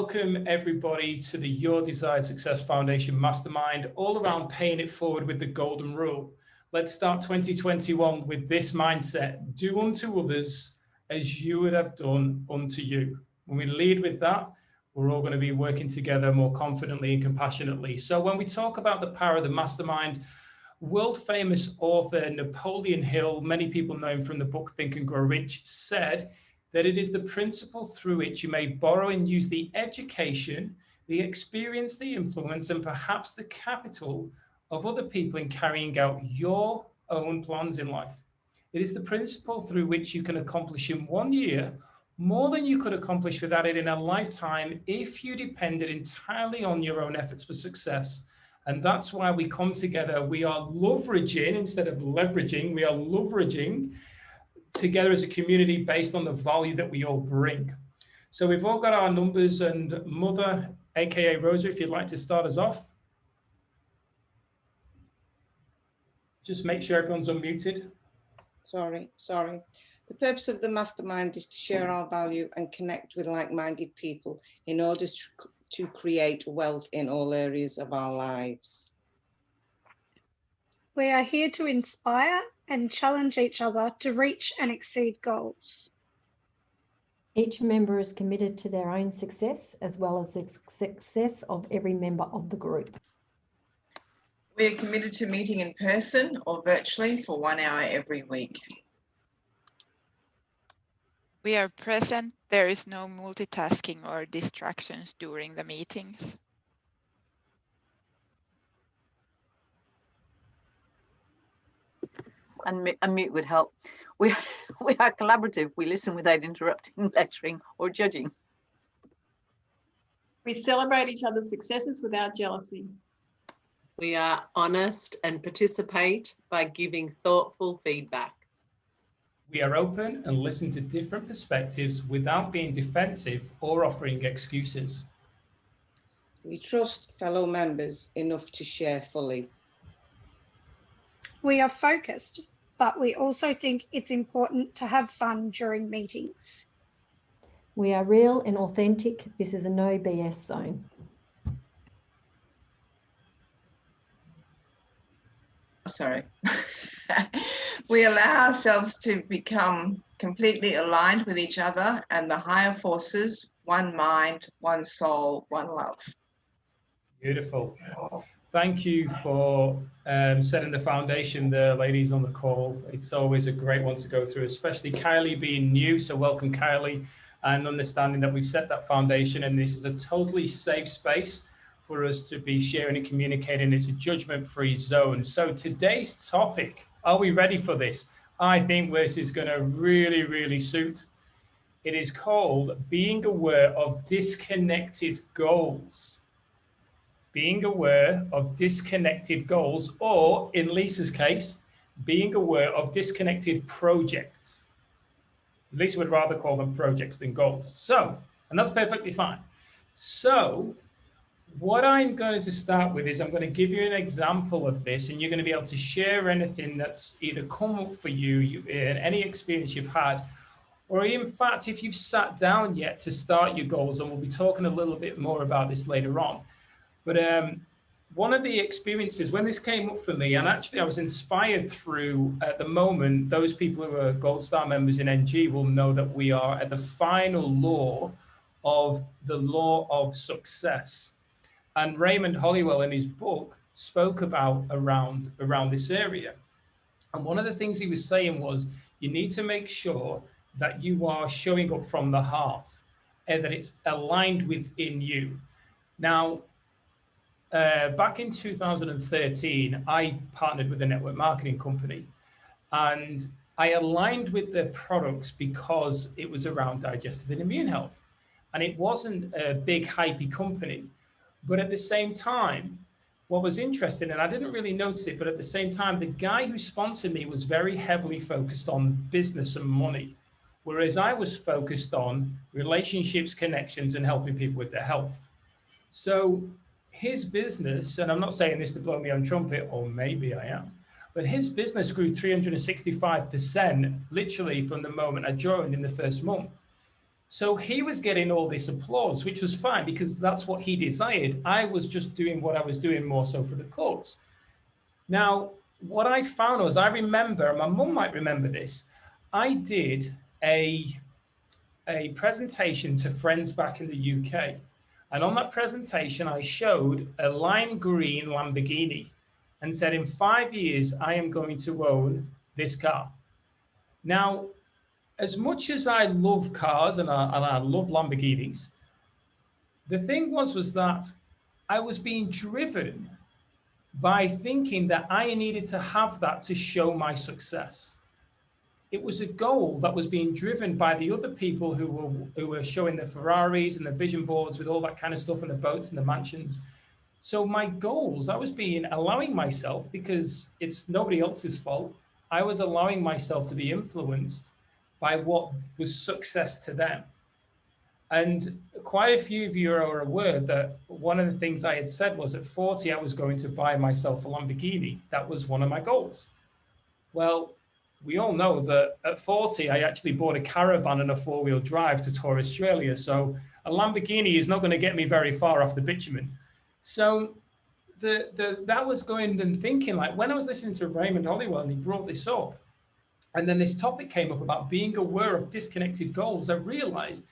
Welcome everybody to the Your Desired Success Foundation Mastermind, all around paying it forward with the golden rule. Let's start 2021 with this mindset: do unto others as you would have done unto you. When we lead with that, we're all going to be working together more confidently and compassionately. So when we talk about the power of the mastermind, world famous author Napoleon Hill, many people know him from the book Think and Grow Rich, said that it is the principle through which you may borrow and use the education, the experience, the influence, and perhaps the capital of other people in carrying out your own plans in life. It is the principle through which you can accomplish in 1 year more than you could accomplish without it in a lifetime if you depended entirely on your own efforts for success. And that's why we come together. We are leveraging instead of leveraging. We are leveraging together as a community based on the value that we all bring. So we've all got our numbers, and Mother, aka Rosa, if you'd like to start us off. Just make sure everyone's unmuted. Sorry. The purpose of the mastermind is to share our value and connect with like-minded people in order to create wealth in all areas of our lives. We are here to inspire and challenge each other to reach and exceed goals. Each member is committed to their own success as well as the success of every member of the group. We are committed to meeting in person or virtually for 1 hour every week. We are present. There is no multitasking or distractions during the meetings. Unmute would help. We are collaborative. We listen without interrupting, lecturing, or judging. We celebrate each other's successes without jealousy. We are honest and participate by giving thoughtful feedback. We are open and listen to different perspectives without being defensive or offering excuses. We trust fellow members enough to share fully. We are focused, but we also think it's important to have fun during meetings. We are real and authentic. This is a no BS zone. Sorry. We allow ourselves to become completely aligned with each other and the higher forces: one mind, one soul, one love. Beautiful. Thank you for setting the foundation there, ladies on the call. It's always a great one to go through, especially Kylie being new. So welcome, Kylie, and understanding that we've set that foundation, and this is a totally safe space for us to be sharing and communicating. It's a judgment-free zone. So today's topic, are we ready for this? I think this is going to really, really suit. It is called being aware of disconnected goals. Being aware of disconnected goals, or in Lisa's case, being aware of disconnected projects. Lisa would rather call them projects than goals. So, and that's perfectly fine. So, what I'm going to start with is I'm going to give you an example of this, and you're going to be able to share anything that's either come up for you in any experience you've had, or in fact, if you've sat down yet to start your goals, and we'll be talking a little bit more about this later on. But one of the experiences when this came up for me, and actually I was inspired through, at the moment, those people who are Gold Star members in NG will know that we are at the final law of the law of success. And Raymond Hollywell in his book spoke about around this area. And one of the things he was saying was, you need to make sure that you are showing up from the heart and that it's aligned within you. Now, back in 2013, I partnered with a network marketing company, and I aligned with their products because it was around digestive and immune health. And it wasn't a big, hypey company. But at the same time, what was interesting, and I didn't really notice it, but at the same time, the guy who sponsored me was very heavily focused on business and money, whereas I was focused on relationships, connections, and helping people with their health. So his business, and I'm not saying this to blow me on trumpet, or maybe I am, but his business grew 365% literally from the moment I joined in the first month. So he was getting all this applause, which was fine because that's what he desired. I was just doing what I was doing more so for the cause. Now, what I found was, I remember, my mum might remember this, I did a presentation to friends back in the UK. And on that presentation, I showed a lime green Lamborghini and said, in 5 years, I am going to own this car. Now, as much as I love cars and I love Lamborghinis, the thing was that I was being driven by thinking that I needed to have that to show my success. It was a goal that was being driven by the other people who were showing the Ferraris and the vision boards with all that kind of stuff and the boats and the mansions. So my goals, I was allowing myself, because it's nobody else's fault, I was allowing myself to be influenced by what was success to them. And quite a few of you are aware that one of the things I had said was at 40, I was going to buy myself a Lamborghini. That was one of my goals. Well, we all know that at 40, I actually bought a caravan and a 4-wheel drive to tour Australia. So a Lamborghini is not going to get me very far off the bitumen. So that was going and thinking, like, when I was listening to Raymond Hollywell and he brought this up, and then this topic came up about being aware of disconnected goals, I realized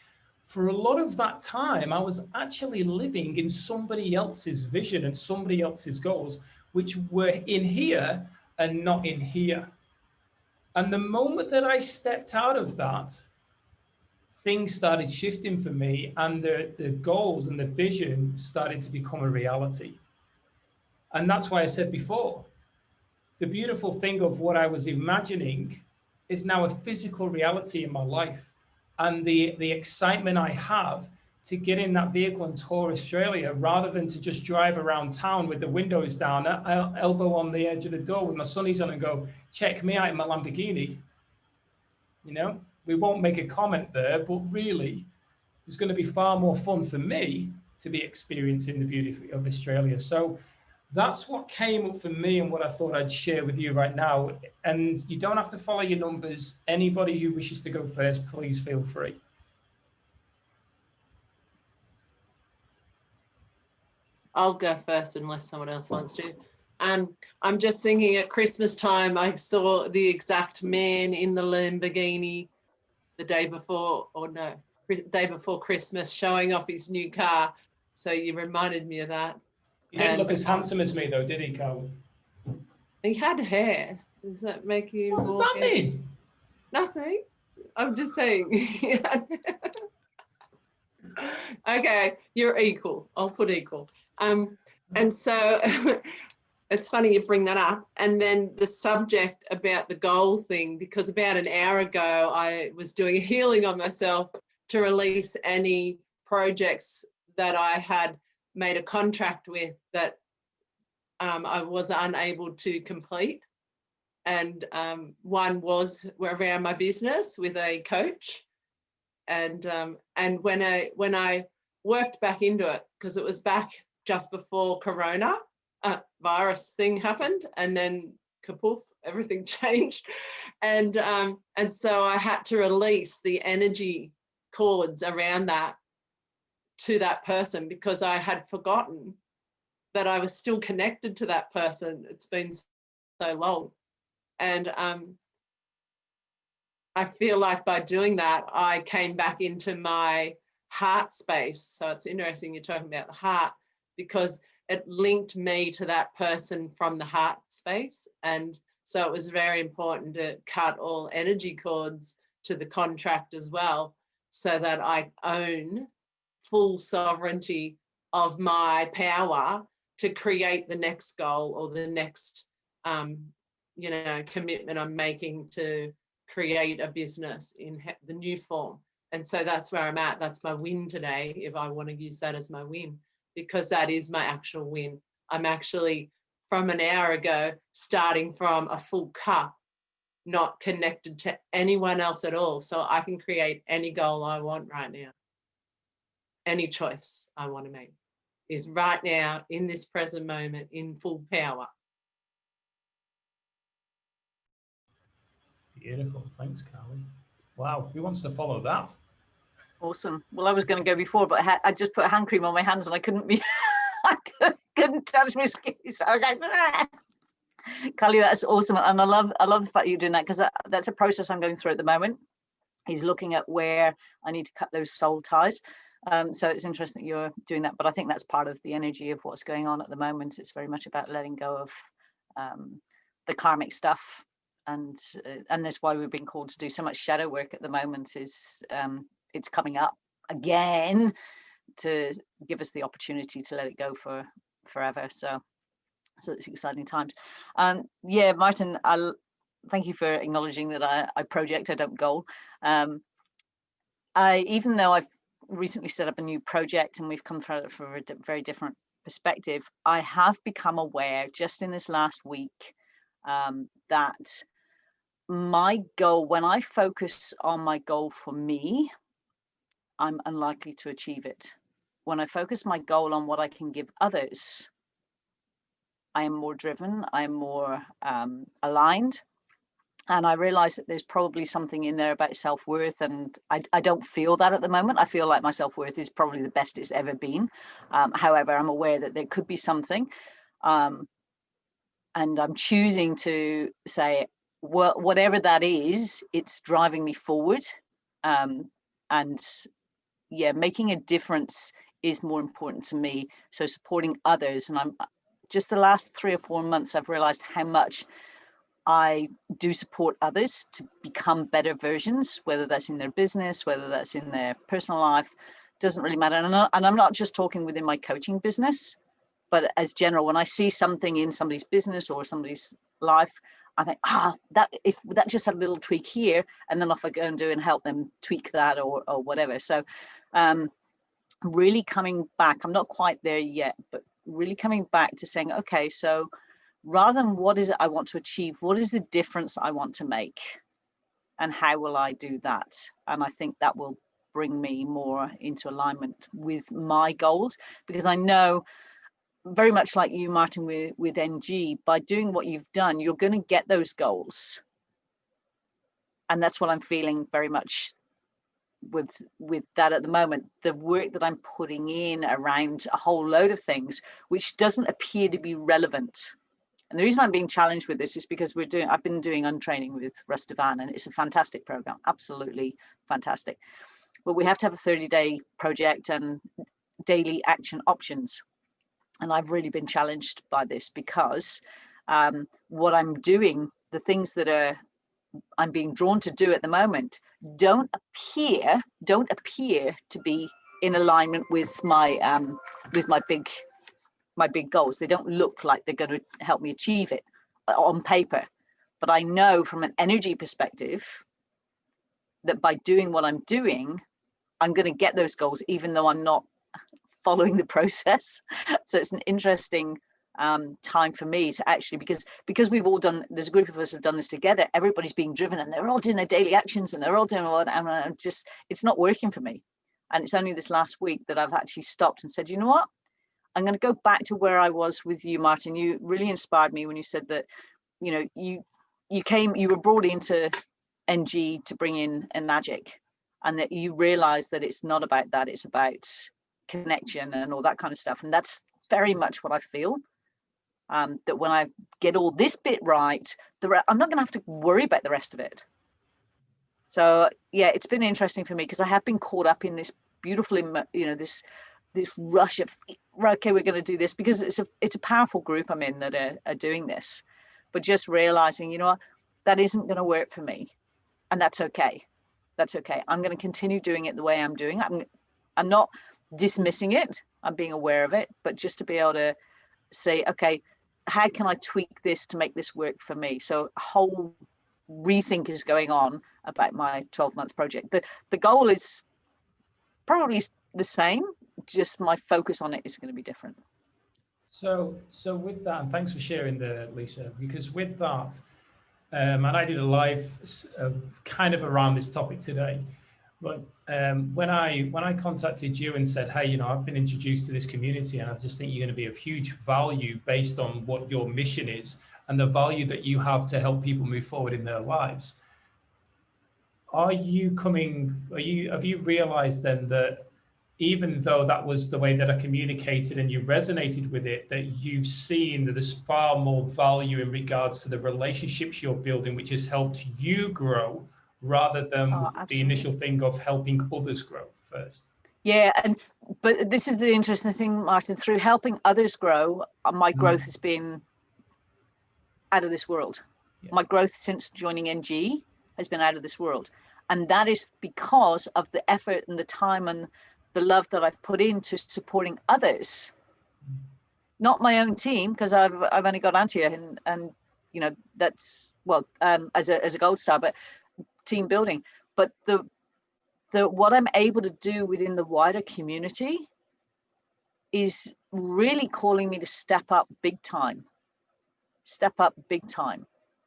for a lot of that time, I was actually living in somebody else's vision and somebody else's goals, which were in here and not in here. And the moment that I stepped out of that, things started shifting for me, and the goals and the vision started to become a reality. And that's why I said before, the beautiful thing of what I was imagining is now a physical reality in my life. And the excitement I have to get in that vehicle and tour Australia, rather than to just drive around town with the windows down, elbow on the edge of the door with my sunnies on and go, check me out in my Lamborghini. You know, we won't make a comment there, but really, it's going to be far more fun for me to be experiencing the beauty of Australia. So that's what came up for me and what I thought I'd share with you right now. And you don't have to follow your numbers. Anybody who wishes to go first, please feel free. I'll go first unless someone else wants to. I'm just thinking at Christmas time, I saw the exact man in the Lamborghini the day before, or no, day before Christmas, showing off his new car. So you reminded me of that. He didn't look as handsome as me, though, did he, Carl? He had hair. Does that make you? What does that mean? Nothing. I'm just saying. Okay, you're equal. I'll put equal. And so it's funny you bring that up. And then the subject about the goal thing, because about an hour ago, I was doing a healing on myself to release any projects that I had made a contract with that I was unable to complete. And one was around my business with a coach. And when I worked back into it, because it was back just before Corona virus thing happened, and then kapoof, everything changed. And so I had to release the energy cords around that to that person, because I had forgotten that I was still connected to that person. It's been so long. And I feel like by doing that, I came back into my heart space. So it's interesting you're talking about the heart, because it linked me to that person from the heart space. And so it was very important to cut all energy cords to the contract as well, so that I own full sovereignty of my power to create the next goal or the next, commitment I'm making to create a business in the new form. And so that's where I'm at. That's my win today, if I want to use that as my win, because that is my actual win. I'm actually, from an hour ago, starting from a full cup, not connected to anyone else at all. So I can create any goal I want right now. Any choice I want to make is right now, in this present moment, in full power. Beautiful. Thanks, Carly. Wow. Who wants to follow that? Awesome. Well, I was going to go before, but I just put hand cream on my hands and I couldn't be, I couldn't touch my skin. So I was like, Kylie, that's awesome. And I love the fact you're doing that, because that's a process I'm going through at the moment. He's looking at where I need to cut those soul ties. So it's interesting that you're doing that, but I think that's part of the energy of what's going on at the moment. It's very much about letting go of the karmic stuff. And that's why we've been called to do so much shadow work at the moment, is it's coming up again to give us the opportunity to let it go for forever. So it's exciting times. Yeah, Martin, I'll thank you for acknowledging that I project, I don't goal. Even though I've recently set up a new project and we've come through it from a very different perspective, I have become aware just in this last week that my goal, when I focus on my goal for me, I'm unlikely to achieve it. When I focus my goal on what I can give others, I am more driven, I'm more aligned. And I realize that there's probably something in there about self-worth, and I don't feel that at the moment. I feel like my self-worth is probably the best it's ever been. However, I'm aware that there could be something. And I'm choosing to say, well, whatever that is, it's driving me forward. And yeah, making a difference is more important to me. So supporting others, and I'm just the last 3 or 4 months, I've realized how much I do support others to become better versions, whether that's in their business, whether that's in their personal life, doesn't really matter. And I'm not just talking within my coaching business, but as general, when I see something in somebody's business or somebody's life, I think, that if that just had a little tweak here, and then off I go and do and help them tweak that or whatever. So really coming back, I'm not quite there yet, but really coming back to saying, okay, so rather than what is it I want to achieve, what is the difference I want to make, and how will I do that? And I think that will bring me more into alignment with my goals, because I know, very much like you, Martin, with NG, by doing what you've done, you're going to get those goals. And that's what I'm feeling very much with that at the moment. The work that I'm putting in around a whole load of things which doesn't appear to be relevant. And the reason I'm being challenged with this is because I've been doing untraining with Russ Devan, and it's a fantastic program, absolutely fantastic. But we have to have a 30-day project and daily action options. And I've really been challenged by this, because what I'm doing, the things that I'm being drawn to do at the moment, don't appear to be in alignment with my big goals. They don't look like they're going to help me achieve it on paper. But I know from an energy perspective that by doing what I'm doing, I'm going to get those goals, even though I'm not following the process. So it's an interesting time for me to actually, because we've all done, there's a group of us have done this together, everybody's being driven and they're all doing their daily actions and they're all doing all that, and I'm just, it's not working for me. And it's only this last week that I've actually stopped and said, you know what? I'm going to go back to where I was with you, Martin. You really inspired me when you said that, you know, you were brought into NG to bring in a magic, and that you realized that it's not about that, it's about connection and all that kind of stuff. And that's very much what I feel, that when I get all this bit right, I'm not going to have to worry about the rest of it. So yeah, it's been interesting for me, because I have been caught up in this beautiful, you know, this rush of, okay, we're going to do this, because it's a powerful group I'm in that are doing this, but just realizing, you know what, that isn't going to work for me, and that's okay. That's okay. I'm going to continue doing it the way I'm doing. I'm not dismissing it. I'm being aware of it, but just to be able to say, okay, how can I tweak this to make this work for me? So a whole rethink is going on about my 12-month project. The goal is probably the same, just my focus on it is going to be different. So with that, and thanks for sharing there, Lisa, because with that, and I did a live kind of around this topic today, but when I contacted you and said, hey, you know, I've been introduced to this community and I just think you're going to be of huge value based on what your mission is and the value that you have to help people move forward in their lives. have you realized then that even though that was the way that I communicated and you resonated with it, that you've seen that there's far more value in regards to the relationships you're building, which has helped you grow rather than Oh, the absolutely. initial thing of helping others grow first? Yeah, but this is the interesting thing, Martin. Through helping others grow, my growth has been out of this world. Yeah. My growth since joining NG has been out of this world, and that is because of the effort and the time and the love that I've put into supporting others, not my own team, because I've only got Antia, and you know, that's, well, as a gold star, but team building. But the what I'm able to do within the wider community is really calling me to step up big time.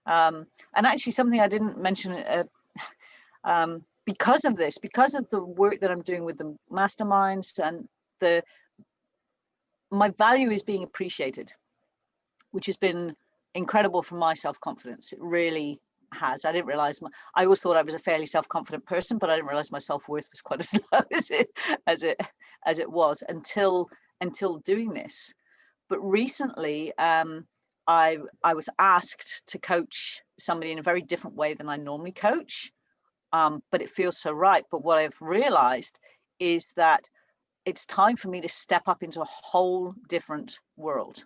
And actually something I didn't mention, because of this, because of the work that I'm doing with the masterminds, and my value is being appreciated, which has been incredible for my self-confidence. It really has. I didn't realize I always thought I was a fairly self-confident person, but I didn't realize my self-worth was quite as low as it was until doing this. But recently, I was asked to coach somebody in a very different way than I normally coach, but it feels so right. But what I've realized is that it's time for me to step up into a whole different world.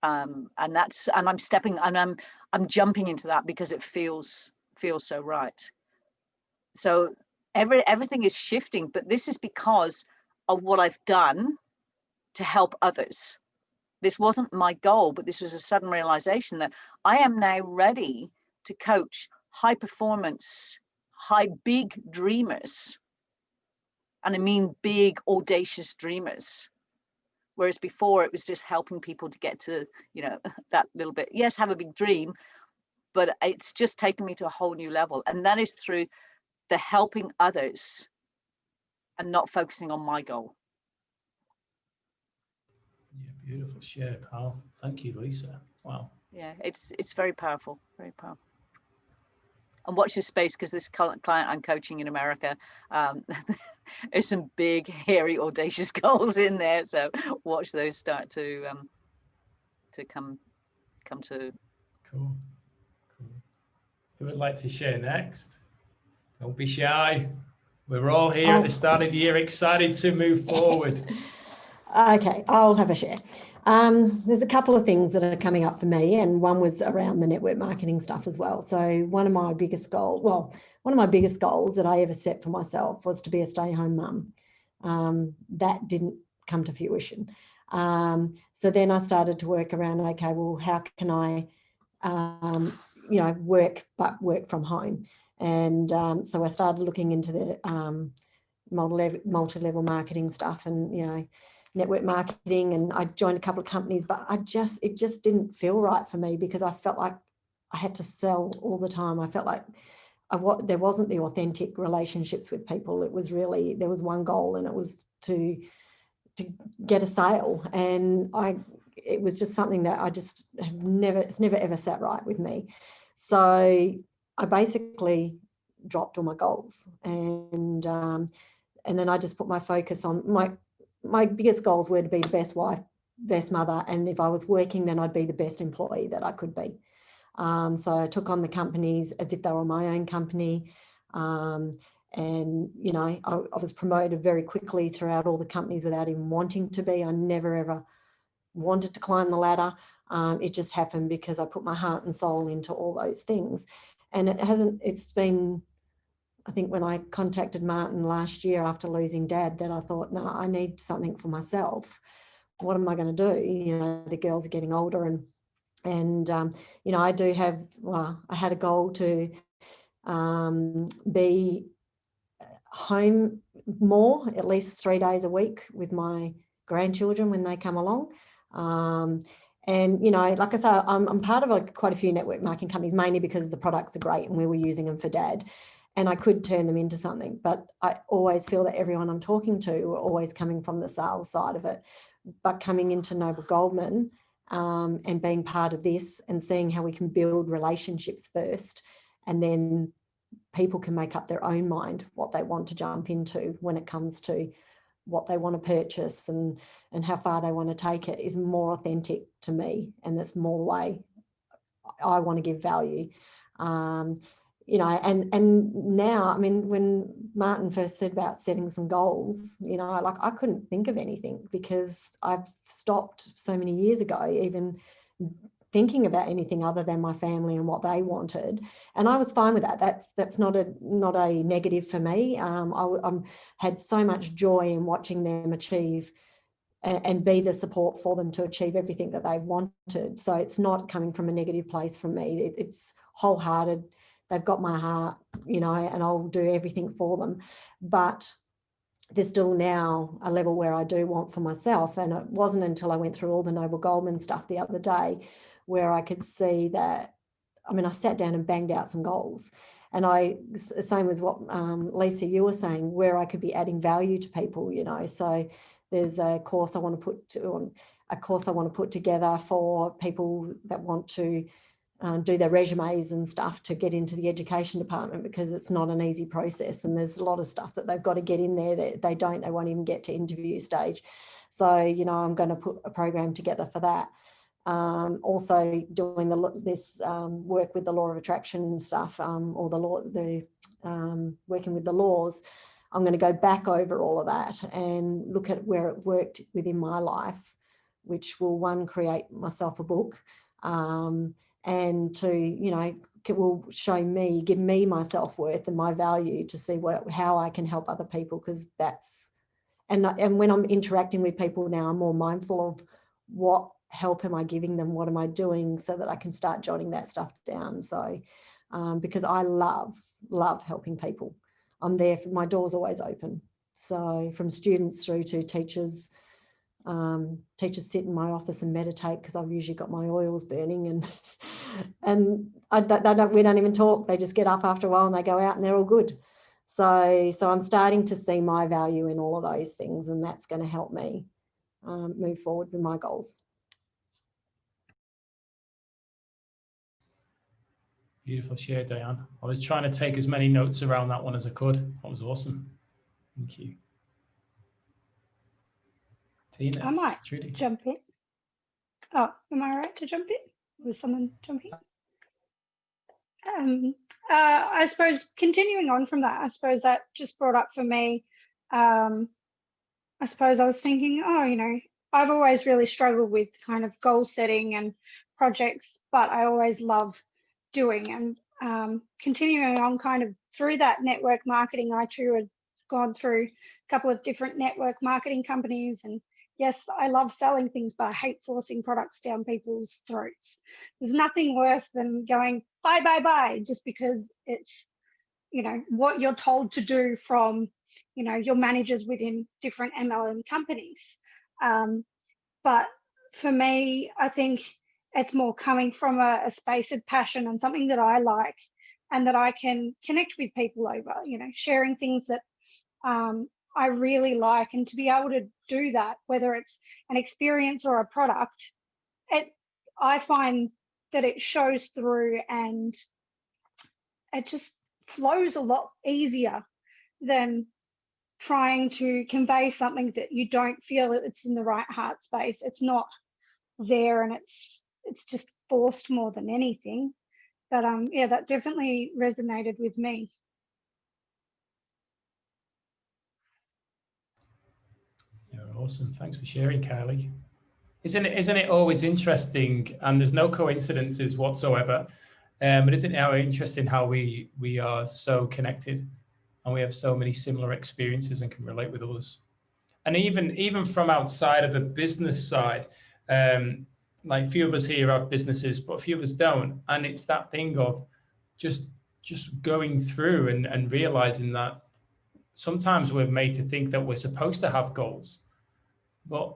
And I'm jumping into that because it feels so right. So everything is shifting, but this is because of what I've done to help others. This wasn't my goal, but this was a sudden realization that I am now ready to coach high performance, big dreamers. And I mean big, audacious dreamers. Whereas before it was just helping people to get to, you know, that little bit. Yes, have a big dream, but it's just taken me to a whole new level. And that is through the helping others and not focusing on my goal. Yeah, beautiful share, pal. Thank you, Lisa. Wow. Yeah, it's very powerful, very powerful. And watch this space, because this client I'm coaching in America, there's some big, hairy, audacious goals in there. So watch those start to come to. Cool. Who would like to share next? Don't be shy. We're all here at the start of the year, excited to move forward. Okay, I'll have a share. There's a couple of things that are coming up for me, and one was around the network marketing stuff as well. So one of my biggest goals that I ever set for myself was to be a stay-home mum. That didn't come to fruition. So then I started to work around, okay, well, how can I, work from home? And so I started looking into the multi-level marketing stuff, and, network marketing, and I joined a couple of companies, but it just didn't feel right for me, because I felt like I had to sell all the time. I felt like there wasn't the authentic relationships with people. It was really, there was one goal, and it was to get a sale. And it was just something that I just it's never ever sat right with me. So I basically dropped all my goals, and then I just put my focus on my biggest goals were to be the best wife, best mother, and if I was working, then I'd be the best employee that I could be. So I took on the companies as if they were my own company. And, I was promoted very quickly throughout all the companies without even wanting to be. I never, ever wanted to climb the ladder. It just happened because I put my heart and soul into all those things. And it's been, I think when I contacted Martin last year after losing Dad, that I thought, no, I need something for myself. What am I going to do? The girls are getting older, and I do have, I had a goal to be home more, at least 3 days a week with my grandchildren when they come along. And, like I say, I'm part of quite a few network marketing companies, mainly because the products are great and we were using them for Dad. And I could turn them into something, but I always feel that everyone I'm talking to are always coming from the sales side of it. But coming into Noble Goldman and being part of this and seeing how we can build relationships first and then people can make up their own mind what they want to jump into when it comes to what they want to purchase and how far they want to take it, is more authentic to me, and that's more the way I want to give value. You know, and now, I mean, when Martin first said about setting some goals, you know, like I couldn't think of anything, because I've stopped so many years ago even thinking about anything other than my family and what they wanted, and I was fine with that. That's not a negative for me. I had so much joy in watching them achieve and be the support for them to achieve everything that they've wanted. So it's not coming from a negative place from me. It's wholehearted. They've got my heart, you know, and I'll do everything for them. But there's still now a level where I do want for myself. And it wasn't until I went through all the Noble Goldman stuff the other day where I could see that, I mean, I sat down and banged out some goals. And same as what Lisa, you were saying, where I could be adding value to people, you know. So there's a course I want to put together for people that want to do their resumes and stuff to get into the education department, because it's not an easy process, and there's a lot of stuff that they've got to get in there that they won't even get to interview stage. So, you know, I'm going to put a program together for that. Also doing this work with the law of attraction and stuff, or working with the laws. I'm going to go back over all of that and look at where it worked within my life, which will, create myself a book, and to, you know, it will give me my self-worth and my value to see how I can help other people, because and when I'm interacting with people now, I'm more mindful of what help am I giving them, what am I doing, so that I can start jotting that stuff down. So because I love helping people. I'm there, my door's always open. So from students through to teachers. Teachers sit in my office and meditate, because I've usually got my oils burning, and we don't even talk. They just get up after a while and they go out and they're all good. So I'm starting to see my value in all of those things, and that's going to help me move forward with my goals. Beautiful share, Diane. I was trying to take as many notes around that one as I could. That was awesome. Thank you. Tina, I might Trudy. jump in. Oh, am I right to jump in? Was someone jumping? I suppose continuing on from that, I suppose that just brought up for me, I suppose I was thinking, oh, you know, I've always really struggled with kind of goal setting and projects, but I always love doing, and continuing on kind of through that network marketing. I too had gone through a couple of different network marketing companies, and yes, I love selling things, but I hate forcing products down people's throats. There's nothing worse than going buy, buy, buy, just because it's, you know, what you're told to do from, you know, your managers within different MLM companies. But for me, I think it's more coming from a space of passion and something that I like and that I can connect with people over, you know, sharing things that I really like, and to be able to do that, whether it's an experience or a product, I find that it shows through and it just flows a lot easier than trying to convey something that you don't feel that it's in the right heart space. It's not there, and it's just forced more than anything. But yeah, that definitely resonated with me. Yeah, awesome. Thanks for sharing, Kylie. Isn't it always interesting, and there's no coincidences whatsoever, but isn't it interesting how we are so connected and we have so many similar experiences and can relate with others? And even from outside of a business side, like a few of us here have businesses, but a few of us don't. And it's that thing of just going through and realizing that sometimes we're made to think that we're supposed to have goals, but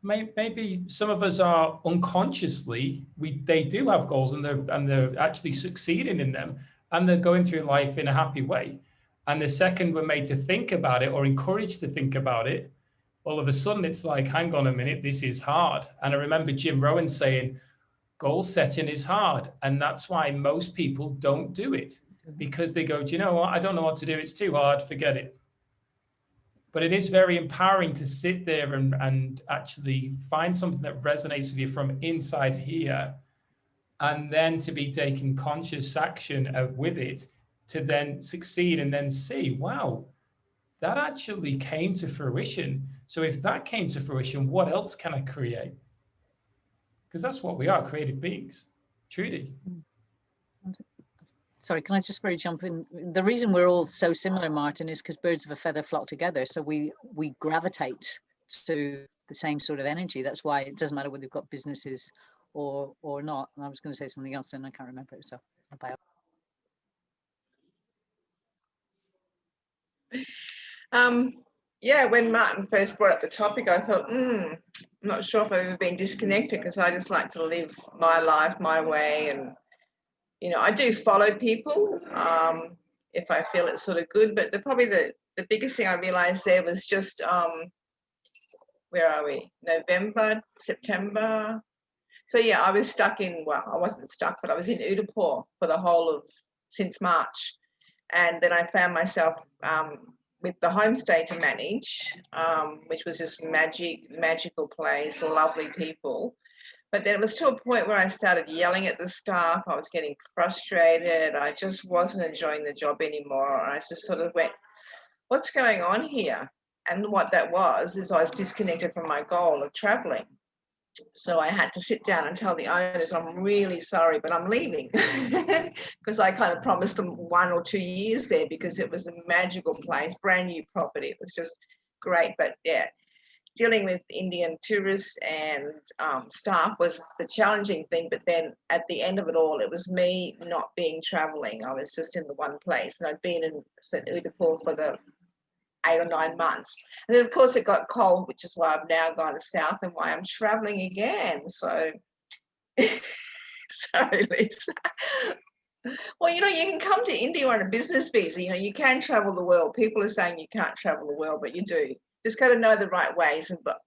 maybe some of us are unconsciously, they do have goals, and they're actually succeeding in them, and they're going through life in a happy way. And the second we're made to think about it or encouraged to think about it, all of a sudden it's like, hang on a minute, this is hard. And I remember Jim Rohn saying, goal setting is hard. And that's why most people don't do it. because they go, do you know what? I don't know what to do. It's too hard. Forget it. But it is very empowering to sit there and actually find something that resonates with you from inside here, and then to be taking conscious action with it to then succeed and then see, wow, that actually came to fruition. So if that came to fruition, what else can I create? Because that's what we are, creative beings. Trudy. Sorry, can I just very jump in? The reason we're all so similar, Martin, is because birds of a feather flock together. So we gravitate to the same sort of energy. That's why it doesn't matter whether you've got businesses or not. And I was going to say something else and I can't remember it. So yeah, when Martin first brought up the topic, I thought, I'm not sure if I've ever been disconnected, because I just like to live my life my way. And, you know, I do follow people if I feel it's sort of good. But probably the biggest thing I realized there was just, where are we? November, September. So, yeah, I was stuck in, well, I wasn't stuck, but I was in Udaipur for the whole of, since March. And then I found myself with the homestay to manage, which was just magical place, lovely people. But then it was to a point where I started yelling at the staff. I was getting frustrated. I just wasn't enjoying the job anymore. I just sort of went, what's going on here? And what that was is I was disconnected from my goal of traveling. So I had to sit down and tell the owners, I'm really sorry, but I'm leaving, because I kind of promised them 1 or 2 years there, because it was a magical place, brand new property. It was just great. But yeah, dealing with Indian tourists and staff was the challenging thing. But then at the end of it all, it was me not being traveling. I was just in the one place, and I'd been in Udaipur for the 8 or 9 months. And then of course it got cold, which is why I've now gone south and why I'm traveling again. So sorry, Lisa. Well, you know, you can come to India on a business visa. You know, you can travel the world. People are saying you can't travel the world, but you do. Just got to know the right ways. And but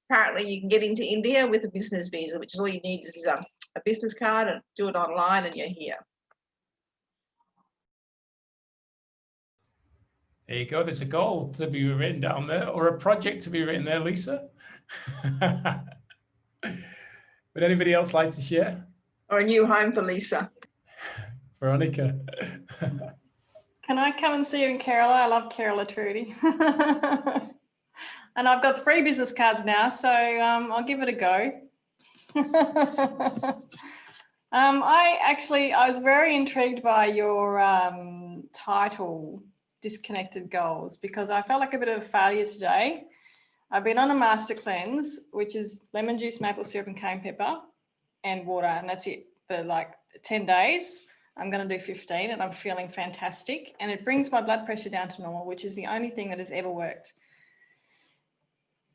apparently you can get into India with a business visa, which is all you need is a business card, and do it online and you're here. There you go. There's a goal to be written down there, or a project to be written there, Lisa. Would anybody else like to share? Or a new home for Lisa. Veronica. Can I come and see you in Kerala? I love Kerala, Trudy. And I've got 3 business cards now, so I'll give it a go. I was very intrigued by your title, Disconnected Goals, because I felt like a bit of a failure today. I've been on a master cleanse, which is lemon juice, maple syrup and cayenne pepper and water, and that's it for like 10 days. I'm going to do 15 and I'm feeling fantastic, and it brings my blood pressure down to normal, which is the only thing that has ever worked.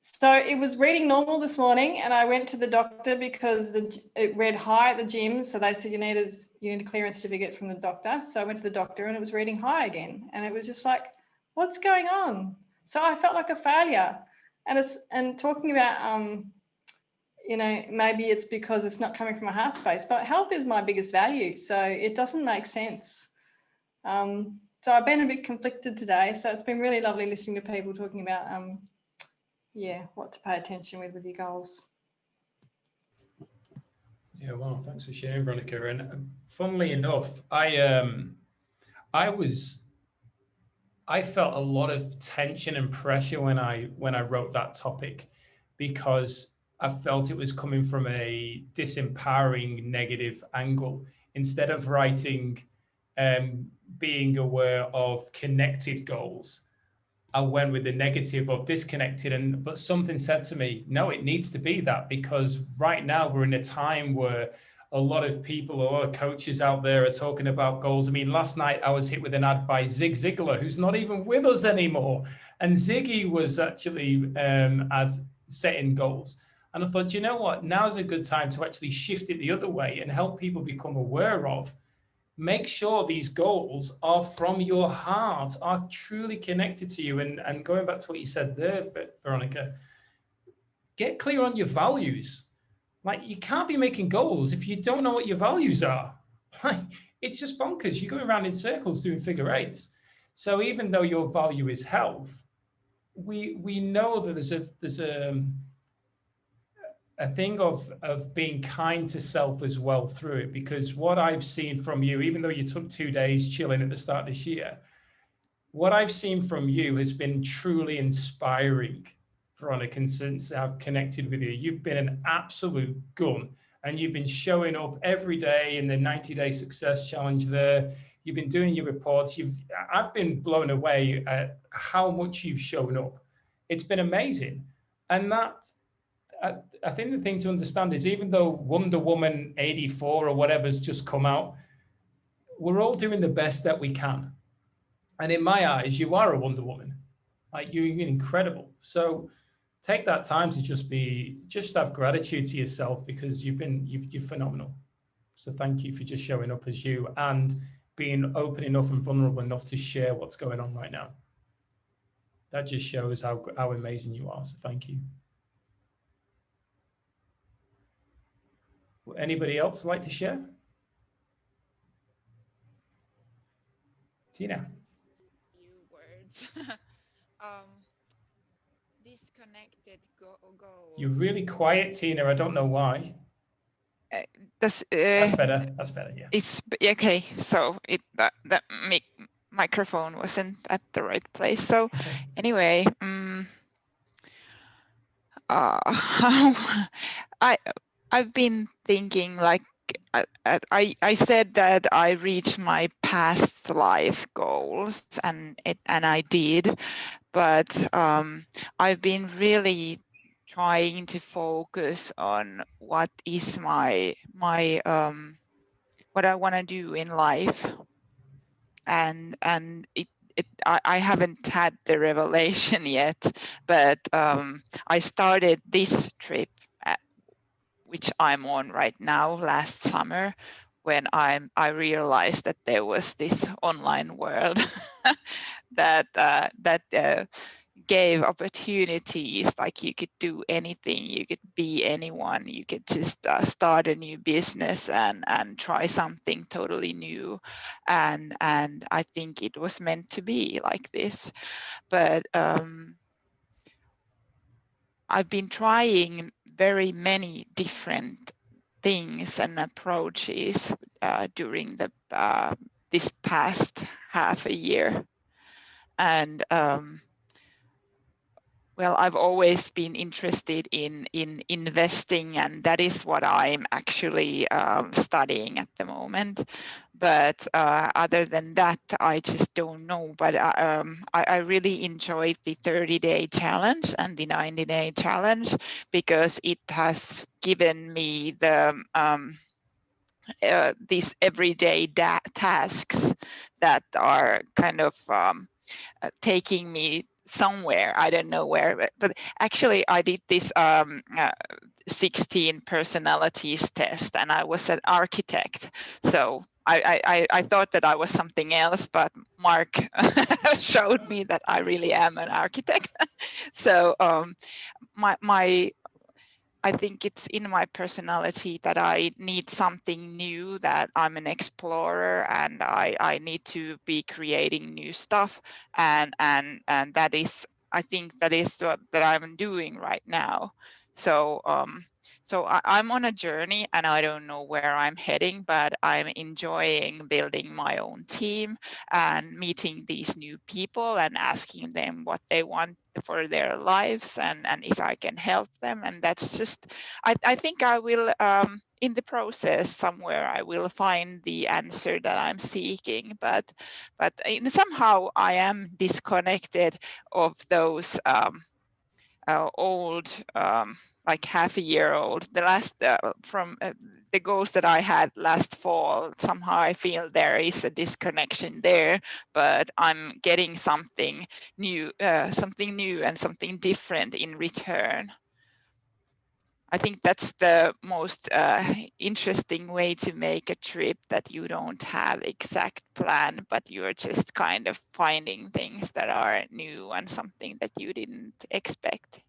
So it was reading normal this morning, and I went to the doctor because it read high at the gym. So they said you need a clearance certificate from the doctor. So I went to the doctor and it was reading high again. And it was just like, what's going on? So I felt like a failure. And talking about, you know, maybe it's because it's not coming from a heart space, but health is my biggest value. So it doesn't make sense. So I've been a bit conflicted today. So it's been really lovely listening to people talking about, yeah, what to pay attention with your goals. Yeah, well, thanks for sharing, Veronica. And funnily enough, I felt a lot of tension and pressure when I wrote that topic, because I felt it was coming from a disempowering negative angle. Instead of writing being aware of connected goals, I went with the negative of disconnected. But something said to me, no, it needs to be that, because right now we're in a time where a lot of people, a lot of coaches out there are talking about goals. I mean, last night I was hit with an ad by Zig Ziglar, who's not even with us anymore. And Ziggy was actually setting goals. And I thought, you know what, now's a good time to actually shift it the other way and help people become aware of. Make sure these goals are from your heart, are truly connected to you. And going back to what you said there, Veronica, get clear on your values. Like, you can't be making goals if you don't know what your values are. it's just bonkers. You're going around in circles doing figure eights. So even though your value is health, we know that there's a thing of being kind to self as well through it, because what I've seen from you, even though you took 2 days chilling at the start of this year, what I've seen from you has been truly inspiring, Veronica, since I've connected with you. You've been an absolute gun, and you've been showing up every day in the 90-day success challenge there. You've been doing your reports. I've been blown away at how much you've shown up. It's been amazing. And that, I think the thing to understand is, even though Wonder Woman 84 or whatever's just come out, we're all doing the best that we can. And in my eyes, you are a Wonder Woman. Like, you're incredible. So take that time to just have gratitude to yourself, because you're phenomenal. So thank you for just showing up as you and being open enough and vulnerable enough to share what's going on right now. That just shows how amazing you are. So thank you. Would anybody else like to share? Tina. Few words. Disconnected goals. You're really quiet, Tina. I don't know why. That's better. That's better. Yeah. It's okay. So that microphone wasn't at the right place. So anyway, I've been thinking, like, I said that I reached my past life goals, and I did, but I've been really trying to focus on what is my what I want to do in life, and I haven't had the revelation yet, but I started this trip, which I'm on right now, last summer, when I realized that there was this online world that gave opportunities. Like, you could do anything, you could be anyone, you could just start a new business and try something totally new, and I think it was meant to be like this. But I've been trying very many different things and approaches during the this past half a year, and well, I've always been interested in investing, and that is what I'm actually studying at the moment. But other than that, I just don't know. But I really enjoyed the 30-day challenge and the 90-day challenge, because it has given me the these everyday tasks that are kind of taking me somewhere. I don't know where, but actually I did this 16 personalities test, and I was an architect. So I thought that I was something else, but Mark showed me that I really am an architect. So I think it's in my personality that I need something new, that I'm an explorer, and I need to be creating new stuff, and that is, I think that is what that I'm doing right now. So so I'm on a journey, and I don't know where I'm heading, but I'm enjoying building my own team and meeting these new people and asking them what they want for their lives, and if I can help them. And that's just, I think I will, in the process somewhere, I will find the answer that I'm seeking, but somehow I am disconnected of those old, like half a year old, the last from the goals that I had last fall. Somehow I feel there is a disconnection there, but I'm getting something new and something different in return. I think that's the most interesting way to make a trip, that you don't have exact plan, but you're just kind of finding things that are new and something that you didn't expect.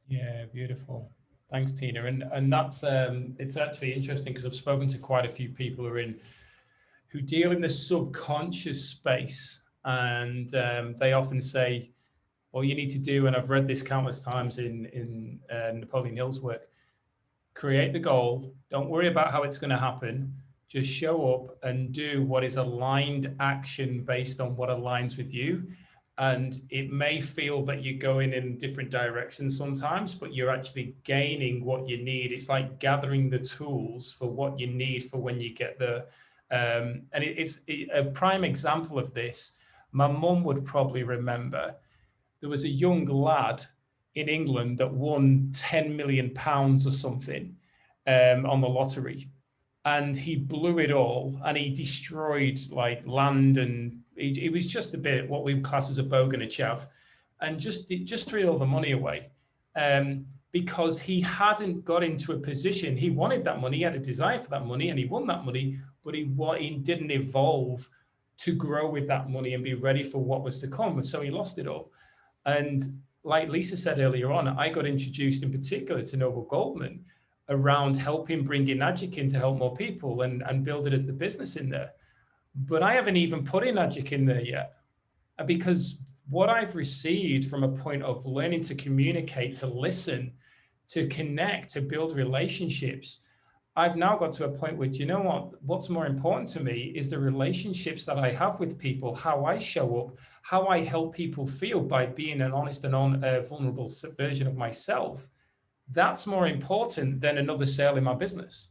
Yeah, beautiful. Thanks, Tina. And that's it's actually interesting because I've spoken to quite a few people who deal in the subconscious space, and they often say, all you need to do, and I've read this countless times in Napoleon Hill's work, create the goal. Don't worry about how it's going to happen. Just show up and do what is aligned action based on what aligns with you. And it may feel that you're going in different directions sometimes, but you're actually gaining what you need. It's like gathering the tools for what you need for when you get there. And it's a prime example of this. My mum would probably remember there was a young lad in England that won £10 million or something on the lottery. And he blew it all, and he destroyed like land, and he was just a bit what we class as a bogan, a chav, and just threw all the money away because he hadn't got into a position. He wanted that money, he had a desire for that money, and he won that money, but he didn't evolve to grow with that money and be ready for what was to come. And so he lost it all. And like Lisa said earlier on, I got introduced in particular to Noble Goldman around helping bring in Magic in to help more people and build it as the business in there. But I haven't even put in Magic in there yet, because what I've received from a point of learning to communicate, to listen, to connect, to build relationships, I've now got to a point where, you know what's more important to me is the relationships that I have with people, how I show up, how I help people feel by being an honest and vulnerable version of myself. That's more important than another sale in my business.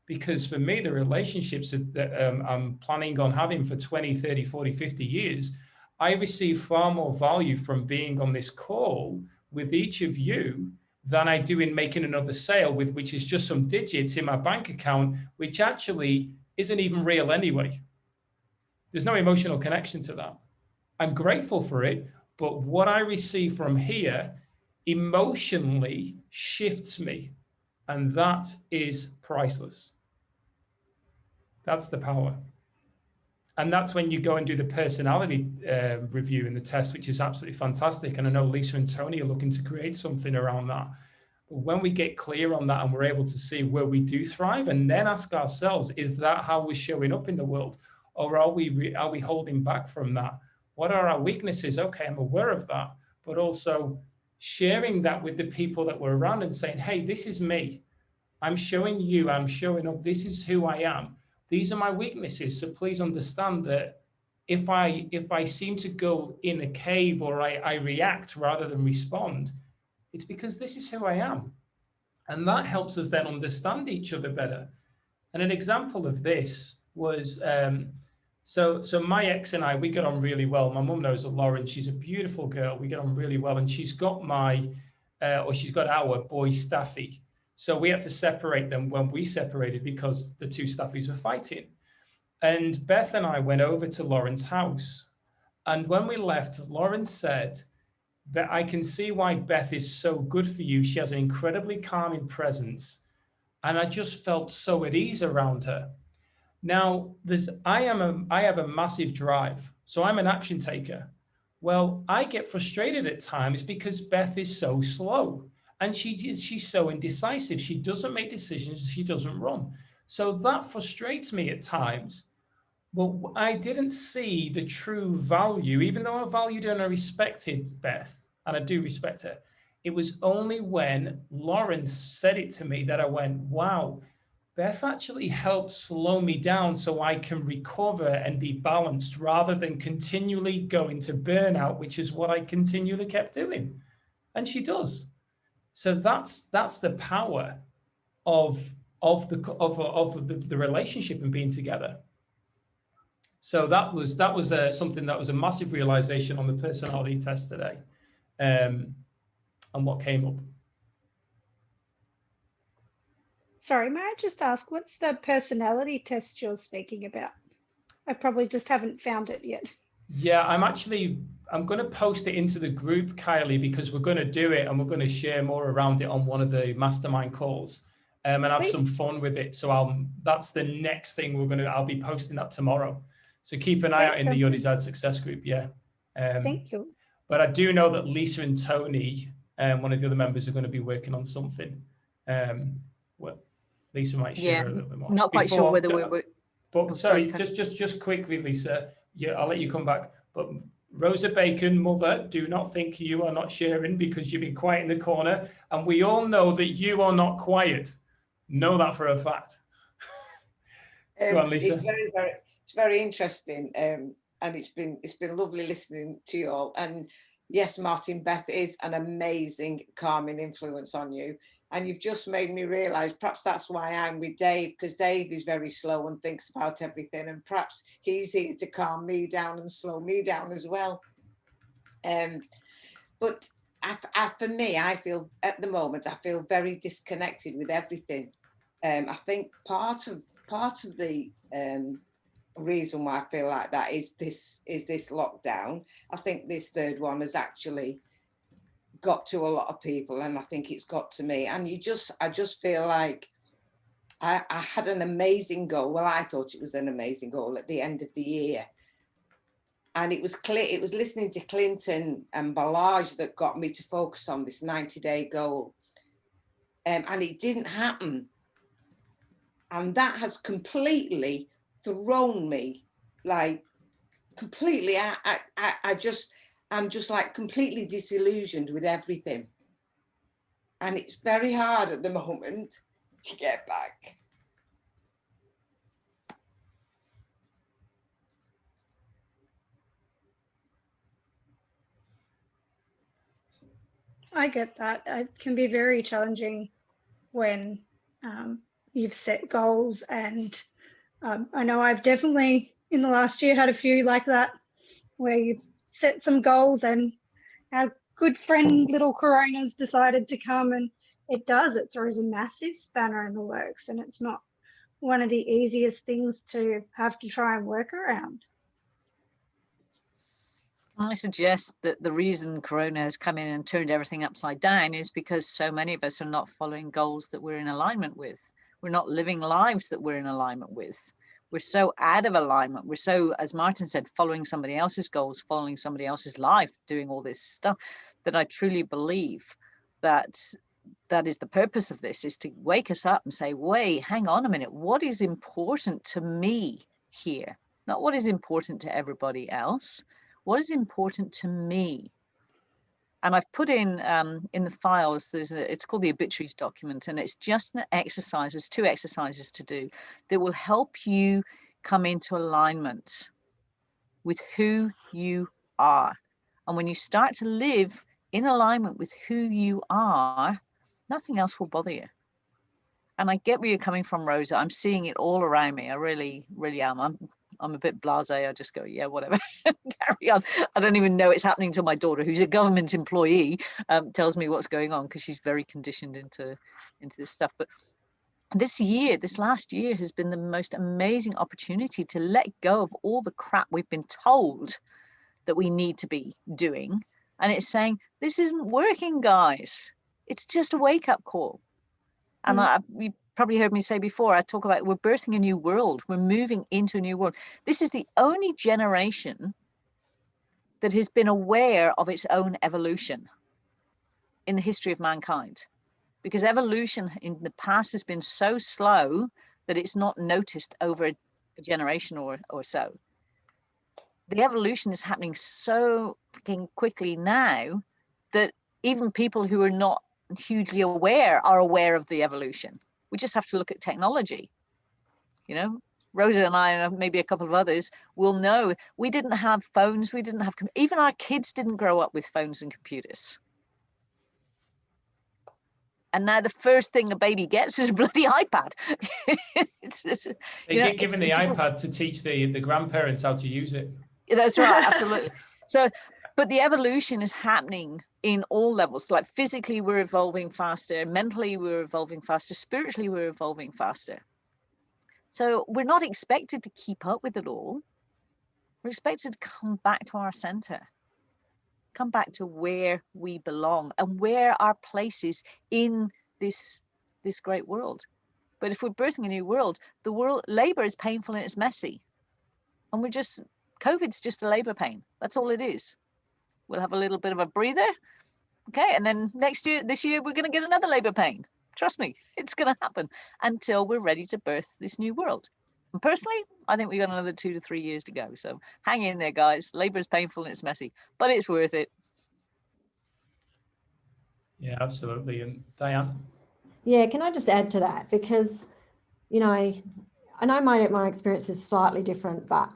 Because for me, the relationships that I'm planning on having for 20, 30, 40, 50 years, I receive far more value from being on this call with each of you than I do in making another sale, which is just some digits in my bank account, which actually isn't even real anyway. There's no emotional connection to that. I'm grateful for it, but what I receive from here emotionally shifts me, and that is priceless. That's the power. And that's when you go and do the personality review and the test, which is absolutely fantastic. And I know Lisa and Tony are looking to create something around that. But when we get clear on that and we're able to see where we do thrive, and then ask ourselves, is that how we're showing up in the world? Or are we holding back from that? What are our weaknesses? Okay, I'm aware of that, but also sharing that with the people that we're around and saying, hey, this is me. I'm showing you, I'm showing up. This is who I am. These are my weaknesses. So please understand that if I seem to go in a cave or I react rather than respond, it's because this is who I am. And that helps us then understand each other better. And an example of this was, so my ex and I, we get on really well. My mum knows Lauren. She's a beautiful girl. We get on really well. And she's got she's got our boy Staffy. So we had to separate them when we separated because the two Staffies were fighting. And Beth and I went over to Lauren's house. And when we left, Lauren said that I can see why Beth is so good for you. She has an incredibly calming presence. And I just felt so at ease around her. Now, I have a massive drive. So I'm an action taker. Well, I get frustrated at times because Beth is so slow. And she's so indecisive. She doesn't make decisions. She doesn't run. So that frustrates me at times. But I didn't see the true value, even though I valued and I respected Beth, and I do respect her. It was only when Lauren said it to me that I went, wow, Beth actually helped slow me down so I can recover and be balanced rather than continually going to burnout, which is what I continually kept doing. And she does. So that's the power of the relationship and being together. So that was something that was a massive realization on the personality test today, and what came up. Sorry, may I just ask, what's the personality test you're speaking about? I probably just haven't found it yet. Yeah, I'm going to post it into the group, Kylie, because we're going to do it and we're going to share more around it on one of the mastermind calls, and have some fun with it. So that's the next thing I'll be posting that tomorrow. So keep an eye out in the Your Desired Success group. Yeah. Thank you. But I do know that Lisa and Tony, one of the other members, are going to be working on something. Well, Lisa might share Yeah, a little bit more. not quite sure Before- whether we're. But Oh, sorry, sorry, just quickly, Lisa. Yeah, I'll let you come back. But Rosa Bacon, mother, do not think you are not sharing because you've been quiet in the corner, and we all know that you are not quiet. Know that for a fact. Go on, Lisa. It's very interesting, and it's been lovely listening to you all. And yes, Martin, Beth is an amazing calming influence on you. And you've just made me realise perhaps that's why I'm with Dave, because Dave is very slow and thinks about everything, and perhaps he's here to calm me down and slow me down as well. But for me, I feel at the moment I feel very disconnected with everything. I think part of the reason why I feel like that is this lockdown. I think this third one has actually got to a lot of people, and I think it's got to me. And I just feel like I had an amazing goal. Well, I thought it was an amazing goal at the end of the year. And it was listening to Clinton and Balaj that got me to focus on this 90-day goal. And it didn't happen. And that has completely thrown me, like completely. I'm just like completely disillusioned with everything. And it's very hard at the moment to get back. I get that. It can be very challenging when you've set goals, and I know I've definitely in the last year had a few like that, where you've set some goals and our good friend little Corona's decided to come, and it throws a massive spanner in the works, and it's not one of the easiest things to have to try and work around. I suggest that the reason Corona has come in and turned everything upside down is because so many of us are not following goals that we're in alignment with. We're not living lives that we're in alignment with. We're so out of alignment. We're so, as Martin said, following somebody else's goals, following somebody else's life, doing all this stuff, that I truly believe that is the purpose of this, is to wake us up and say, wait, hang on a minute. What is important to me here? Not what is important to everybody else. What is important to me? And I've put in the files, it's called the obituaries document, and it's just an exercise, there's 2 exercises to do that will help you come into alignment with who you are. And when you start to live in alignment with who you are, nothing else will bother you. And I get where you're coming from, Rosa. I'm seeing it all around me. I really, really am. I'm a bit blasé. I just go, yeah, whatever, carry on. I don't even know it's happening to my daughter, who's a government employee, tells me what's going on because she's very conditioned into this stuff. But this last year has been the most amazing opportunity to let go of all the crap we've been told that we need to be doing. And it's saying, this isn't working, guys. It's just a wake-up call. And you probably heard me say before, I talk about we're birthing a new world. We're moving into a new world. This is the only generation that has been aware of its own evolution in the history of mankind. Because evolution in the past has been so slow that it's not noticed over a generation or so. The evolution is happening so quickly now that even people who are not hugely aware are aware of the evolution. We just have to look at technology. You know, Rosa and I, and maybe a couple of others, will know we didn't have phones. We didn't have, even our kids didn't grow up with phones and computers. And now the first thing a baby gets is a bloody iPad. They get given the iPad to teach the grandparents how to use it. That's right, absolutely. So, but the evolution is happening in all levels. Like physically, we're evolving faster. Mentally, we're evolving faster. Spiritually, we're evolving faster. So we're not expected to keep up with it all. We're expected to come back to our center, come back to where we belong and where our place is in this great world. But if we're birthing a new world, labor is painful and it's messy. And COVID's just a labor pain. That's all it is. We'll have a little bit of a breather. Okay. And then this year, we're going to get another labor pain. Trust me, it's going to happen until we're ready to birth this new world. And personally, I think we got another 2 to 3 years to go. So hang in there, guys. Labor is painful and it's messy, but it's worth it. Yeah, absolutely. And Diane? Yeah, can I just add to that? Because, you know, I know my experience is slightly different, but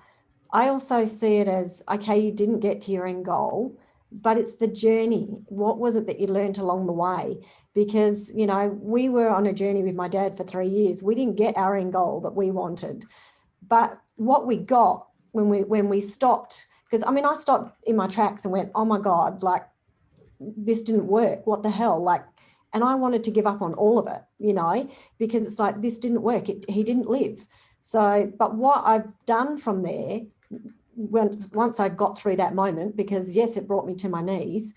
I also see it as, okay, you didn't get to your end goal, but it's the journey. What was it that you learned along the way? Because, you know, we were on a journey with my dad for 3 years. We didn't get our end goal that we wanted, but what we got when we stopped, because I mean, I stopped in my tracks and went, oh my God, like this didn't work. What the hell? Like, and I wanted to give up on all of it, you know, because it's like, this didn't work. He didn't live. So, but what I've done from there, once I got through that moment, because yes, it brought me to my knees,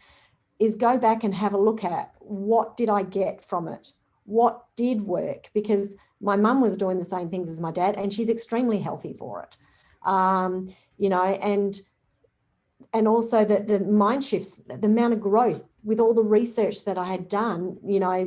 is go back and have a look at what did I get from it? What did work? Because my mum was doing the same things as my dad, and she's extremely healthy for it. You know, and also the mind shifts, the amount of growth with all the research that I had done, you know,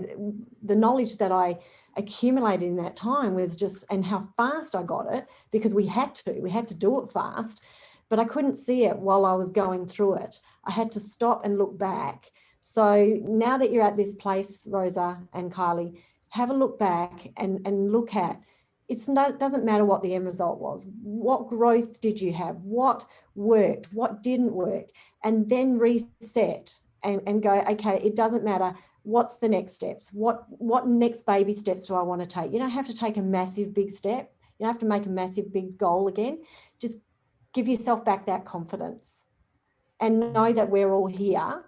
the knowledge that I accumulated in that time was just, and how fast I got it, because we had to do it fast, but I couldn't see it while I was going through it. I had to stop and look back. So now that you're at this place, Rosa and Kylie, have a look back and look at, it doesn't matter what the end result was. What growth did you have? What worked? What didn't work? And then reset and go, okay, it doesn't matter. What's the next steps? What next baby steps do I want to take? You don't have to take a massive big step. You don't have to make a massive big goal again. Just give yourself back that confidence and know that we're all here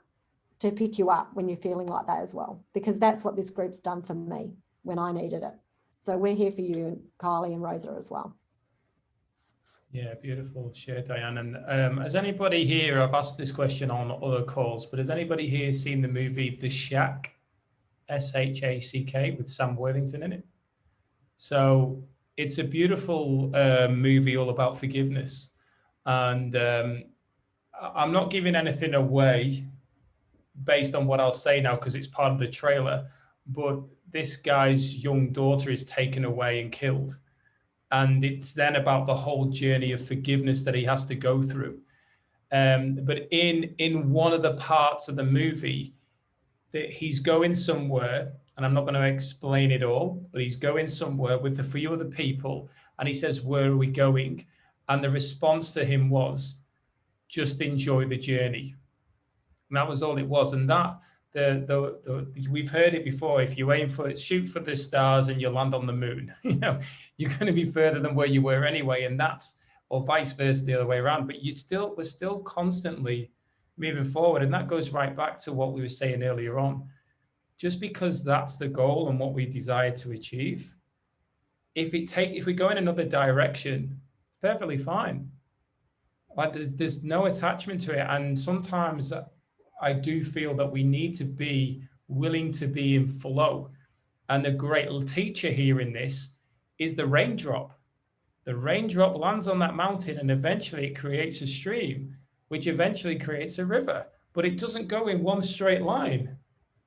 to pick you up when you're feeling like that as well, because that's what this group's done for me when I needed it. So we're here for you, Kylie and Rosa, as well. Yeah, beautiful share, Diane. And has anybody here, I've asked this question on other calls, but has anybody here seen the movie The Shack, S-H-A-C-K, with Sam Worthington in it? So it's a beautiful movie all about forgiveness. And I'm not giving anything away based on what I'll say now, because it's part of the trailer, but this guy's young daughter is taken away and killed. And it's then about the whole journey of forgiveness that he has to go through. But in one of the parts of the movie, that he's going somewhere, and I'm not going to explain it all, but he's going somewhere with a few other people, and he says, "Where are we going?" And the response to him was, "Just enjoy the journey." And that was all it was. And that we've heard it before. If you shoot for the stars and you land on the moon, you know, you're going to be further than where you were anyway. And that's, or vice versa, the other way around. But we're still constantly moving forward. And that goes right back to what we were saying earlier on. Just because that's the goal and what we desire to achieve, if we go in another direction, perfectly fine. Like there's no attachment to it. And sometimes I do feel that we need to be willing to be in flow. And the great teacher here in this is the raindrop. The raindrop lands on that mountain and eventually it creates a stream, which eventually creates a river. But it doesn't go in one straight line.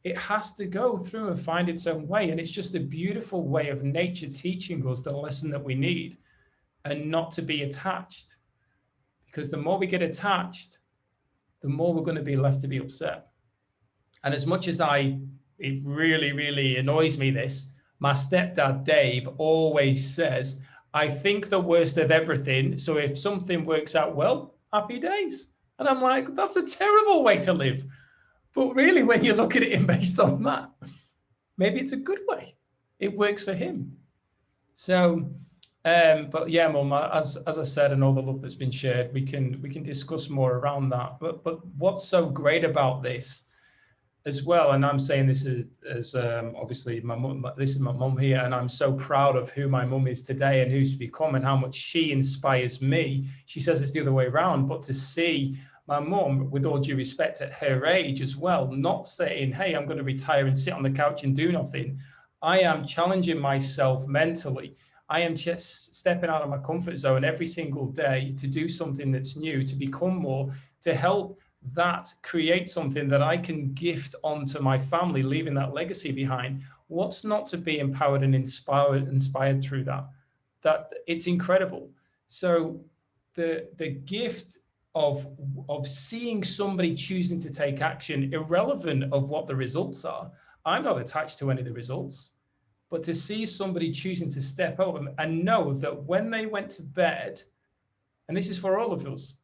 It has to go through and find its own way. And it's just a beautiful way of nature teaching us the lesson that we need, and not to be attached. Because the more we get attached, the more we're going to be left to be upset. And as much as it really, really annoys me this, my stepdad, Dave, always says, I think the worst of everything. So if something works out well, happy days. And I'm like, that's a terrible way to live. But really, when you look at it based on that, maybe it's a good way. It works for him. So, but yeah, Mum, as I said, and all the love that's been shared, we can discuss more around that. But what's so great about this as well, and I'm saying this as obviously my mum, this is my mum here, and I'm so proud of who my mum is today and who's become and how much she inspires me. She says it's the other way around, but to see my mum, with all due respect, at her age as well, not saying, hey, I'm going to retire and sit on the couch and do nothing. I am challenging myself mentally. I am just stepping out of my comfort zone every single day to do something that's new, to become more, to help that create something that I can gift onto my family, leaving that legacy behind, what's not to be empowered and inspired through that? That it's incredible. So the gift of seeing somebody choosing to take action, irrelevant of what the results are. I'm not attached to any of the results, but to see somebody choosing to step up and know that when they went to bed, and this is for all of us,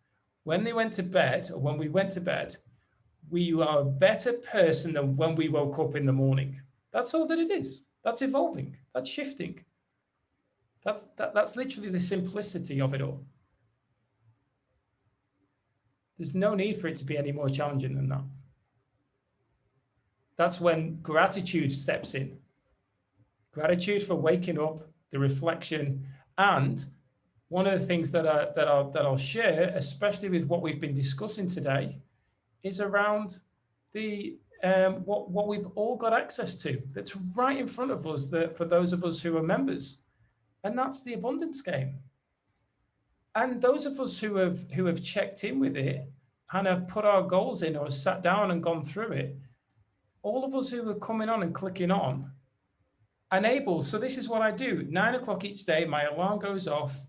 when they went to bed, or when we went to bed, we are a better person than when we woke up in the morning. That's all that it is. That's evolving. That's shifting. That's literally the simplicity of it all. There's no need for it to be any more challenging than that. That's when gratitude steps in. Gratitude for waking up, the reflection, and one of the things that I'll share, especially with what we've been discussing today, is around the what we've all got access to. That's right in front of us. That for those of us who are members, and that's the abundance game. And those of us who have checked in with it and have put our goals in or sat down and gone through it, all of us who are coming on and clicking on, and able. So this is what I do. 9 o'clock each day, my alarm goes off,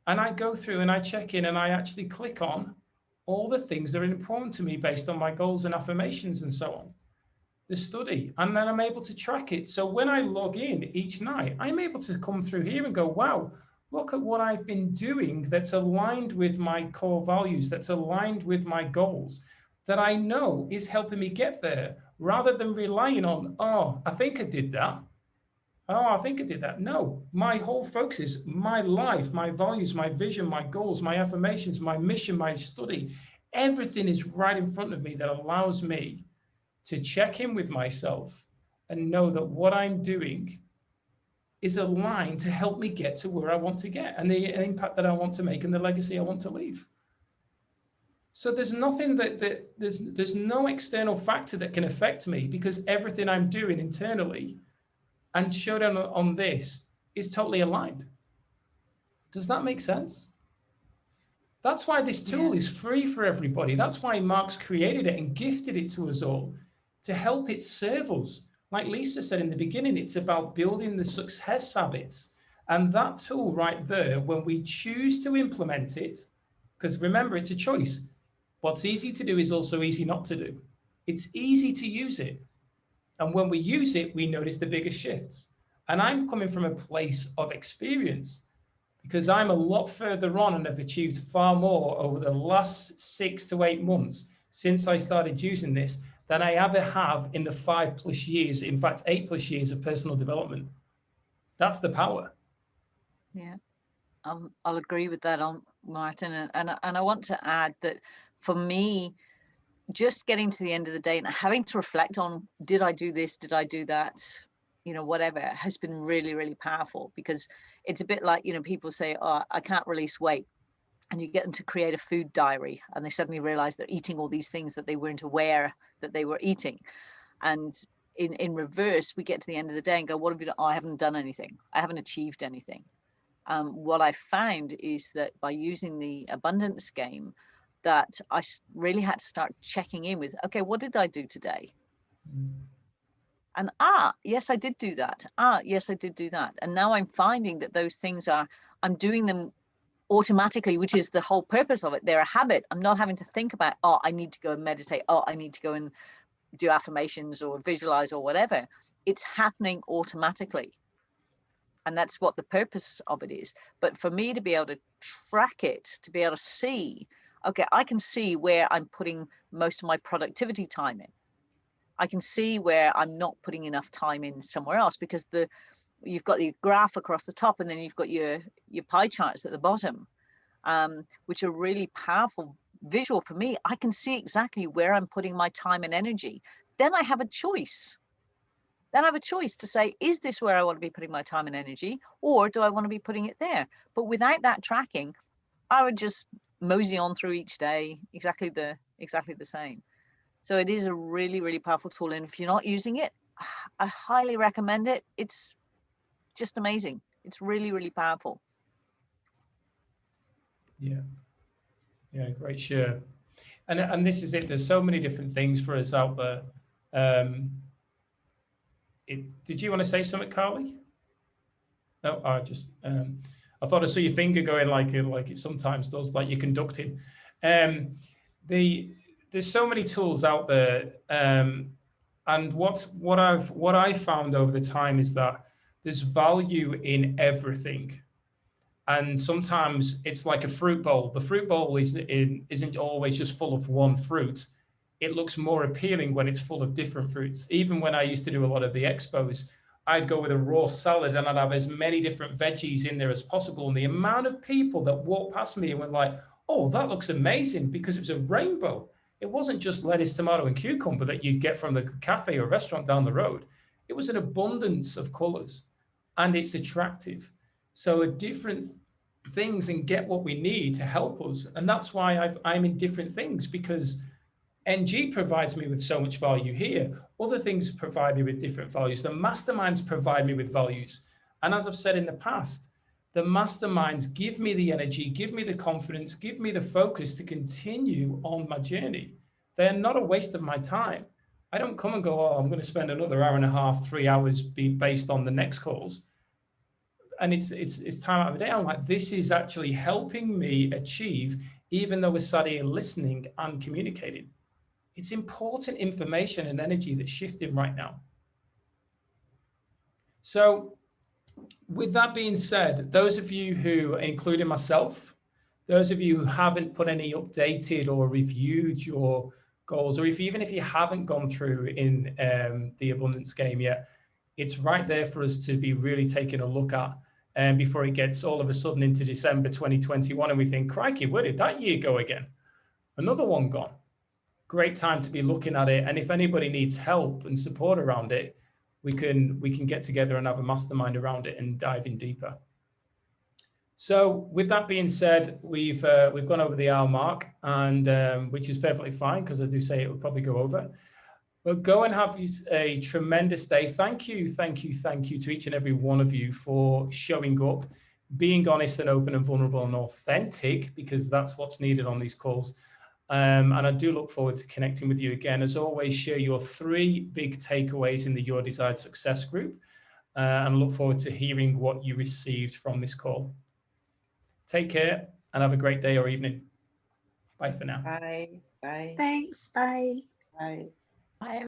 and I go through and I check in and I actually click on all the things that are important to me based on my goals and affirmations and so on. The study, and then I'm able to track it. So when I log in each night, I'm able to come through here and go, wow, look at what I've been doing that's aligned with my core values, that's aligned with my goals, that I know is helping me get there, rather than relying on, oh, I think I did that. Oh, I think I did that. No, my whole focus is my life, my values, my vision, my goals, my affirmations, my mission, my study. Everything is right in front of me that allows me to check in with myself and know that what I'm doing is aligned to help me get to where I want to get and the impact that I want to make and the legacy I want to leave. So there's nothing there's no external factor that can affect me, because everything I'm doing internally and showed on this is totally aligned. Does that make sense? That's why this tool is free for everybody. That's why Mark's created it and gifted it to us all, to help it serve us. Like Lisa said in the beginning, it's about building the success habits. And that tool right there, when we choose to implement it, because remember, it's a choice. What's easy to do is also easy not to do. It's easy to use it. And when we use it, we notice the biggest shifts. And I'm coming from a place of experience, because I'm a lot further on and have achieved far more over the last 6 to 8 months since I started using this than I ever have in the 5+ years, in fact, 8+ years of personal development. That's the power. Yeah, I'll agree with that, Martin. And I want to add that for me, just getting to the end of the day and having to reflect on, did I do this? Did I do that? You know, whatever, has been really, really powerful, because it's a bit like, you know, people say, oh, I can't release weight. And you get them to create a food diary and they suddenly realize they're eating all these things that they weren't aware that they were eating. And in reverse, we get to the end of the day and go, what have you done? Oh, I haven't done anything. I haven't achieved anything. What I found is that by using the abundance game, that I really had to start checking in with, okay, what did I do today? And yes, I did do that. Yes, I did do that. And now I'm finding that those things I'm doing them automatically, which is the whole purpose of it. They're a habit. I'm not having to think about, oh, I need to go and meditate. Oh, I need to go and do affirmations or visualize or whatever. It's happening automatically. And that's what the purpose of it is. But for me to be able to track it, to be able to see, okay, I can see where I'm putting most of my productivity time in. I can see where I'm not putting enough time in somewhere else, because you've got your graph across the top and then you've got your pie charts at the bottom, which are really powerful visual for me. I can see exactly where I'm putting my time and energy. Then I have a choice. Then I have a choice to say, is this where I want to be putting my time and energy, or do I want to be putting it there? But without that tracking, I would just mosey on through each day exactly the same. So it is a really, really powerful tool. And if you're not using it, I highly recommend it. It's just amazing. It's really, really powerful. Yeah, great share. And this is it. There's so many different things for us out there. Did you want to say something, Carly? No, I thought I saw your finger going like it sometimes does, like you're conducting. There's so many tools out there, and what I've found over the time is that there's value in everything. And sometimes it's like a fruit bowl. The fruit bowl isn't always just full of one fruit. It looks more appealing when it's full of different fruits. Even when I used to do a lot of the expos, I'd go with a raw salad and I'd have as many different veggies in there as possible. And the amount of people that walked past me and went like, oh, that looks amazing, because it was a rainbow. It wasn't just lettuce, tomato, and cucumber that you'd get from the cafe or restaurant down the road. It was an abundance of colors, and it's attractive. So a different things and get what we need to help us. And that's why I'm in different things, because NG provides me with so much value here. Other things provide me with different values. The masterminds provide me with values. And as I've said in the past, the masterminds give me the energy, give me the confidence, give me the focus to continue on my journey. They're not a waste of my time. I don't come and go, oh, I'm going to spend another hour and a half, 3 hours based on the next calls. And it's time out of the day. I'm like, this is actually helping me achieve, even though we're sat here listening and communicating. It's important information and energy that's shifting right now. So with that being said, those of you who, including myself, those of you who haven't put any updated or reviewed your goals, or even if you haven't gone through in the abundance game yet, it's right there for us to be really taking a look at, before it gets all of a sudden into December 2021 and we think, crikey, where did that year go again? Another one gone. Great time to be looking at it. And if anybody needs help and support around it, we can get together and have a mastermind around it and dive in deeper. So with that being said, we've gone over the hour mark, and which is perfectly fine, because I do say it will probably go over. But go and have a tremendous day. Thank you to each and every one of you for showing up, being honest and open and vulnerable and authentic, because that's what's needed on these calls. And I do look forward to connecting with you again. As always, share your 3 big takeaways in the Your Desired Success group, and look forward to hearing what you received from this call. Take care and have a great day or evening. Bye for now. Bye. Bye. Thanks. Bye. Bye. Bye.